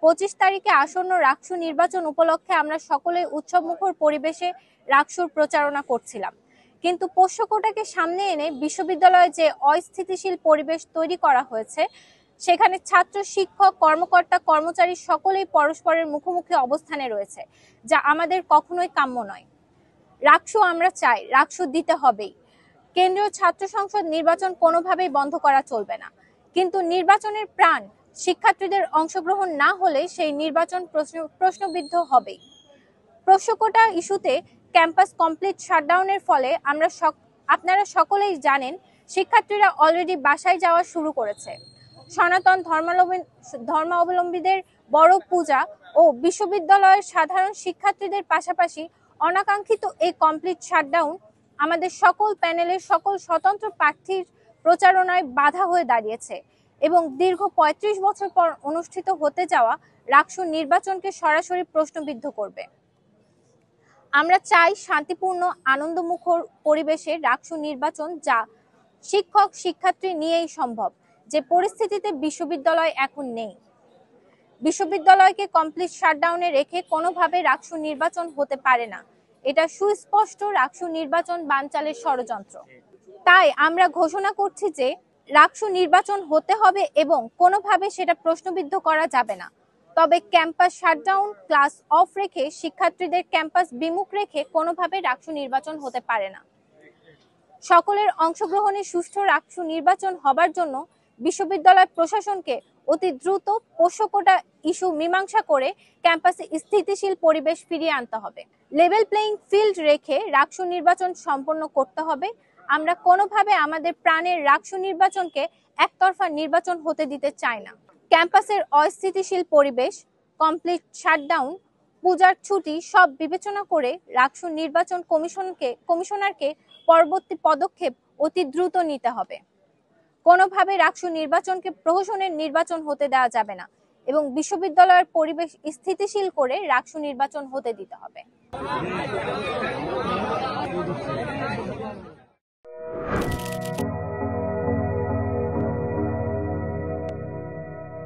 25 তারিখে আসন্ন রাকসু নির্বাচন উপলক্ষে আমরা সকলেই উৎসবমুখর পরিবেশে রাকসুর প্রচারণা করছিলাম, কিন্তু পোষ্য কোটাকে সামনে এনে বিশ্ববিদ্যালয়ে যে অস্থিতিশীল পরিবেশ তৈরি করা হয়েছে, সেখানে ছাত্র, শিক্ষক, কর্মকর্তা, কর্মচারী সকলেই পরস্পরের মুখোমুখি অবস্থানে রয়েছে, যা আমাদের কখনোই কাম্য নয়। রাকসু আমরা চাই, রাকসু দিতে হবেই। কেন্দ্রীয় ছাত্র সংসদ নির্বাচন কোনোভাবেই বন্ধ করা চলবে না, কিন্তু নির্বাচনের প্রাণ শিক্ষার্থীদের অংশগ্রহণ না হলে সেই নির্বাচন প্রশ্নবিদ্ধ হবেই। পোষ্য কোটা ইস্যুতে ক্যাম্পাস কমপ্লিট শাটডাউনের ফলে আপনারা সকলেই জানেন, শিক্ষার্থীরা অলরেডি বাসায় যাওয়া শুরু করেছে। সনাতন ধর্মাবলম্বীদের বড় পূজা ও বিশ্ববিদ্যালয়ের সাধারণ শিক্ষার্থীদের পাশাপাশি অনাকাঙ্ক্ষিত এই কমপ্লিট শাটডাউন আমাদের সকল প্যানেলের সকল স্বতন্ত্র প্রার্থীর প্রচারণায় বাধা হয়ে দাঁড়িয়েছে এবং দীর্ঘ ৩৫ বছর পর অনুষ্ঠিত হতে যাওয়া রাকসু নির্বাচনকে সরাসরি প্রশ্নবিদ্ধ করবে। আমরা চাই শান্তিপূর্ণ, আনন্দমুখর পরিবেশে রাকসু নির্বাচন, যা শিক্ষক শিক্ষার্থী নিয়েই সম্ভব, যে পরিস্থিতিতে বিশ্ববিদ্যালয় এখন নেই। বিশ্ববিদ্যালয়কে কমপ্লিট শাটডাউনে রেখে কোনোভাবে রাকসু নির্বাচন হতে পারে না, এটা সুস্পষ্ট রাকসু নির্বাচন বানচালের ষড়যন্ত্র। তাই আমরা ঘোষণা করছি যে রাকসু নির্বাচন হতে হবে এবং কোনোভাবে সেটা প্রশ্নবিদ্ধ করা যাবে না। তবে ক্যাম্পাস শাটডাউন, ক্লাস অফ রেখে, শিক্ষার্থীদের ক্যাম্পাস বিমুখ রেখে কোনোভাবে রাকসু নির্বাচন হতে পারে না। সকলের অংশগ্রহণে সুষ্ঠু রাকসু নির্বাচন হবার জন্য বিশ্ববিদ্যালয় প্রশাসনকে অতি দ্রুত পোষ্য কোটা ইস্যু মীমাংসা করে ক্যাম্পাসে স্থিতিশীল পরিবেশ ফিরিয়ে আনতে হবে। লেভেল প্লেইং ফিল্ড রেখে রাকসু নির্বাচন সম্পন্ন করতে হবে। আমরা কোনোভাবে আমাদের প্রাণের রাকসু নির্বাচনকে একতরফা নির্বাচন হতে দিতে চাই না। ক্যাম্পাসের অস্থিতিশীল পরিবেশ, কমপ্লিট শাটডাউন, পূজার ছুটি সব বিবেচনা করে রাকসু নির্বাচন কমিশনারকে পরবর্তী পদক্ষেপ অতি দ্রুত নিতে হবে। কোনোভাবে রাকসু নির্বাচনকে প্রহসনের নির্বাচন হতে দেওয়া যাবে না এবং বিশ্ববিদ্যালয়ের পরিবেশ স্থিতিশীল করে রাকসু নির্বাচন হতে দিতে হবে।